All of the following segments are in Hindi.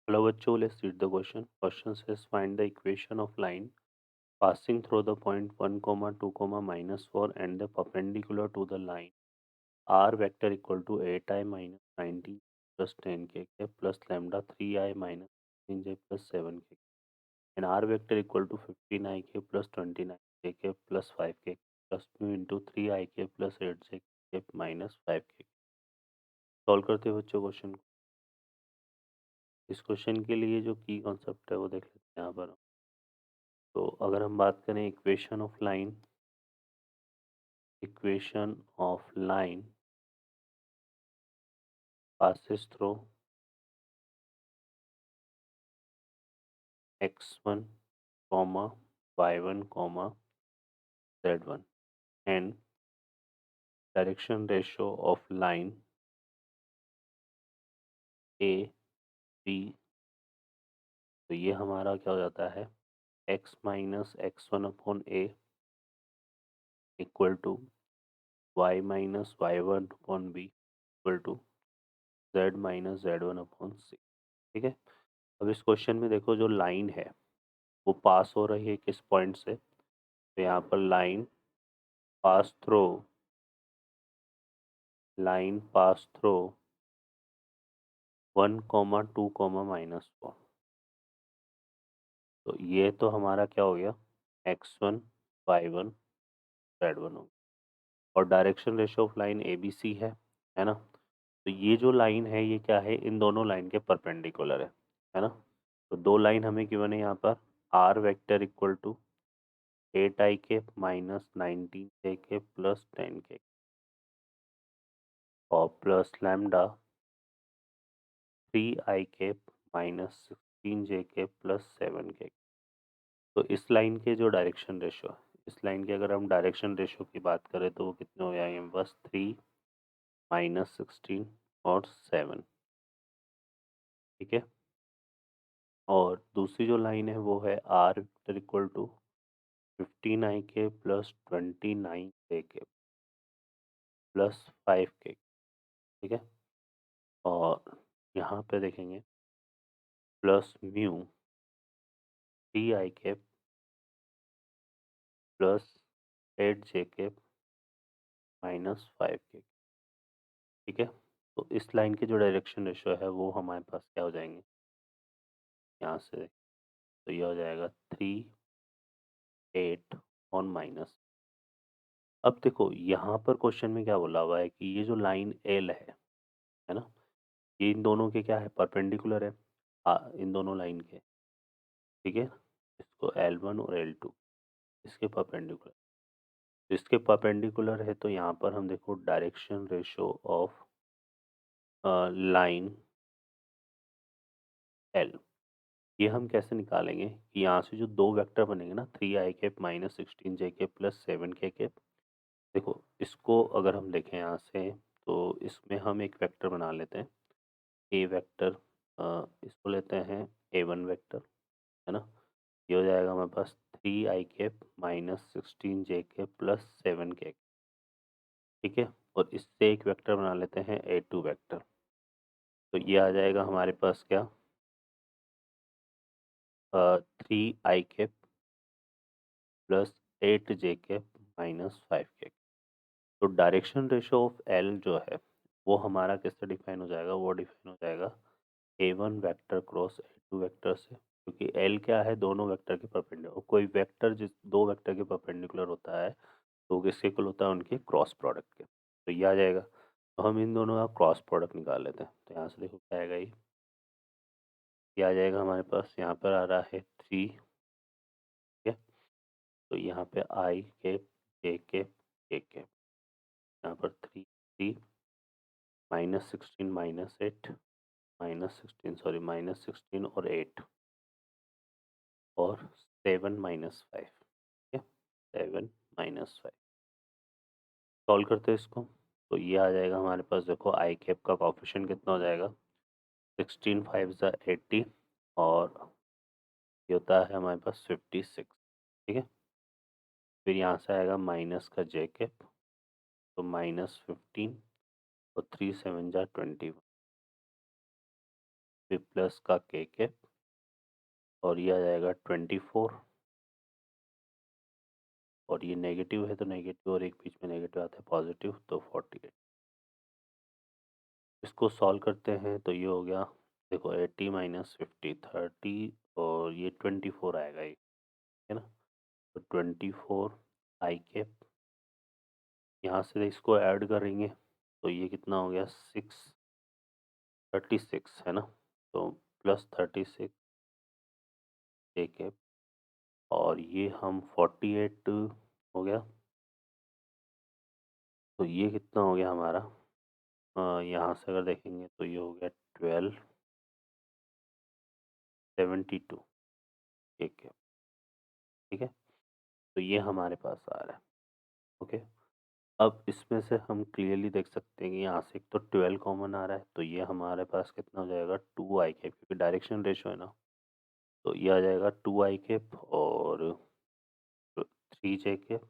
Hello, bachcho, let's read the question. Question says find the equation of line passing through the point 1, comma 2, comma minus 4 and the perpendicular to the line r vector equal to 8i minus 19 plus 10kk plus lambda 3i minus 15j plus 7k and r vector equal to 15ik plus 29kk plus 5k plus mu into 3ik plus 8jk minus 5k। Solve करते हैं बच्चों क्वेश्चन को। इस क्वेश्चन के लिए जो की कॉन्सेप्ट है वो देख लेते हैं यहाँ पर। तो अगर हम बात करें equation of line passes through x1 comma y1 comma z1 and direction ratio of line a b, तो ये हमारा क्या हो जाता है x minus X one upon A equal to y minus Y one upon B equal to z minus Z one upon C. ठीक है, अब इस क्वेश्चन में देखो जो लाइन है वो पास हो रही है किस पॉइंट से, तो यहाँ पर pass through line pass through 1 comma 2 comma minus 4। तो ये तो हमारा क्या हो गया x1 y1 z1 हो गया और direction ratio of line A B C है ना। तो ये जो लाइन है ये क्या है, इन दोनों लाइन के परपेंडिकुलर है ना। तो दो लाइन हमें गिवन है यहाँ पर R vector equal to 8i minus 19j plus 10k और plus lambda 3i minus 16j plus 7k। तो इस लाइन के जो डायरेक्शन रेशियो है, इस लाइन के अगर हम डायरेक्शन रेशियो की बात करें तो वो कितने हो जाएंगे, बस 3 माइनस 16 और 7। ठीक है, और दूसरी जो लाइन है वो है R vector equal to 15i plus 29k plus 5k। ठीक है, और यहाँ पे देखेंगे plus mu 3i plus 8j minus 5k। ठीक है, तो इस लाइन के जो डायरेक्शन रेशियो है वो हमारे पास क्या हो जाएंगे यहाँ से, तो ये हो जाएगा 3 8 और माइनस। अब देखो यहाँ पर क्वेश्चन में क्या बोला हुआ है कि ये जो लाइन एल है ना, ये इन दोनों के क्या है, परपेंडिकुलर है इन दोनों लाइन के। ठीक है, इसको L1 और L2 इसके परपेंडिकुलर, इसके परपेंडिकुलर है तो यहाँ पर हम देखो direction ratio of line L, ये हम कैसे निकालेंगे कि यहाँ से जो दो वेक्टर बनेंगे ना 3i minus 16j plus 7k, देखो इसको अगर हम देखें यहाँ से तो इसमें हम एक वेक्टर बना लेते हैं ए वेक्टर, इसको लेते हैं A1 वेक्टर, है ना। ये हो जाएगा हमारे पास 3i minus 16j plus 7k। ठीक है, और इससे एक वेक्टर बना लेते हैं A2 वेक्टर, तो ये आ जाएगा हमारे पास क्या 3i plus 8j minus 5k। तो डायरेक्शन रेशियो ऑफ एल जो है वो हमारा किससे डिफाइन हो जाएगा, वो डिफाइन हो जाएगा A1 vector cross A2 vector से, क्योंकि एल क्या है, दोनों वेक्टर के परपेंडिकुलर। कोई वेक्टर जिस दो वेक्टर के परपेंडिकुलर होता है तो वो किसके इक्वल होता है, उनके क्रॉस प्रोडक्ट के। तो ये आ जाएगा, तो हम इन दोनों का क्रॉस प्रोडक्ट निकाल लेते हैं। तो यहाँ से देखो क्या आएगा, ये आ जाएगा हमारे पास, यहाँ पर आ रहा है 3। ठीक है, तो यहाँ पे आई के के यहाँ पर 3 minus 16 minus 8 minus 16 sorry minus 16 और 8 और 7 माइनस 5। ठीक है, 7 माइनस 5 सॉल्व करते हैं इसको। तो ये आ जाएगा हमारे पास, देखो आई कैप का कॉफिशिएंट कितना हो जाएगा 16 5 ज़ा 80 और ये होता है हमारे पास 56। ठीक है, फिर यहाँ से आएगा माइनस का जे कैप, तो माइनस 15 और 3 7 ज़ा 21। फिर प्लस का के कैप और ये आ जाएगा 24 और ये नेगेटिव है तो नेगेटिव और एक बीच में नेगेटिव आता है पॉजिटिव तो 48। इसको सॉल्व करते हैं तो ये हो गया, देखो 80 माइनस 50 30 और ये 24 आएगा ये, है ना। तो 24 आई कैप, यहाँ से इसको ऐड करेंगे तो ये कितना हो गया 36 है ना। तो प्लस 36 ए कैप और ये हम 48 हो गया, तो ये कितना हो गया हमारा, यहाँ से अगर देखेंगे तो ये हो गया 1272 ए कैप। ठीक है, तो ये हमारे पास आ रहा है। ओके, अब इसमें से हम क्लियरली देख सकते हैं कि यहाँ से एक तो 12 कॉमन आ रहा है, तो ये हमारे पास कितना हो जाएगा 2 आई कैप, क्योंकि डायरेक्शन रेशो है ना। तो ये आ जाएगा 2 आई कैप और 3 जे कैप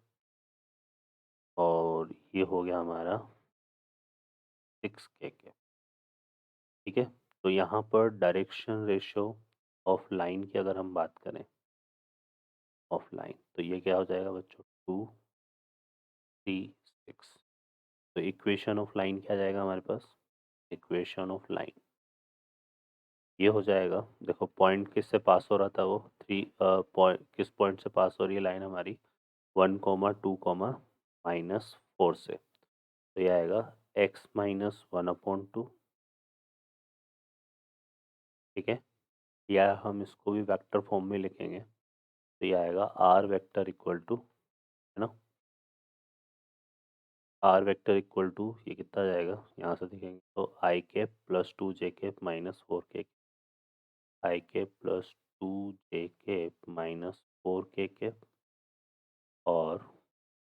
और ये हो गया हमारा 6 के कैप। ठीक है, तो यहाँ पर डायरेक्शन रेशो ऑफ लाइन की अगर हम बात करें, ऑफ लाइन, तो ये क्या हो जाएगा बच्चों 2 3 6। तो इक्वेशन ऑफ लाइन क्या जाएगा हमारे पास, इक्वेशन ऑफ लाइन ये हो जाएगा, देखो पॉइंट किससे पास हो रहा था वो थ्री, पॉइंट किस पॉइंट से पास हो रही है लाइन हमारी 1, 2, -4 से। तो ये आएगा x-1/2। ठीक है, या हम इसको भी वेक्टर फॉर्म में लिखेंगे तो ये आएगा आर वेक्टर इक्वल टू, है ना, आर वेक्टर इक्वल टू ये कितना जाएगा, यहाँ से देखेंगे तो आई कैप प्लस 2 जे कैप -4 के, आई कैप प्लस 2 जे कैप -4 के कैप और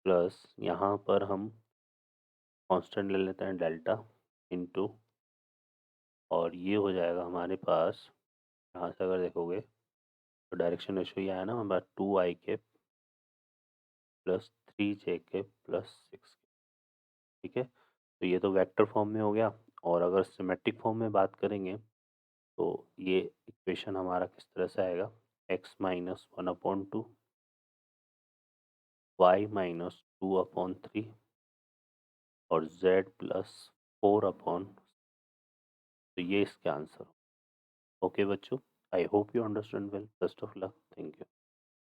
प्लस यहाँ पर हम कांस्टेंट ले लेते हैं डेल्टा इनटू, और ये हो जाएगा हमारे पास, यहाँ से अगर देखोगे तो डायरेक्शन रेशो ये आया ना हमारे पास 2 आई कैप प्लस 3 जे कैप प्लस 6। ठीक है, तो ये तो वेक्टर फॉर्म में हो गया। और अगर सिमेट्रिक फॉर्म में बात करेंगे तो ये इक्वेशन हमारा किस तरह से आएगा, x-1/2 y-2/3 और z+4/, तो ये इसके आंसर। ओके बच्चों, I hope you understand well, best of luck, thank you.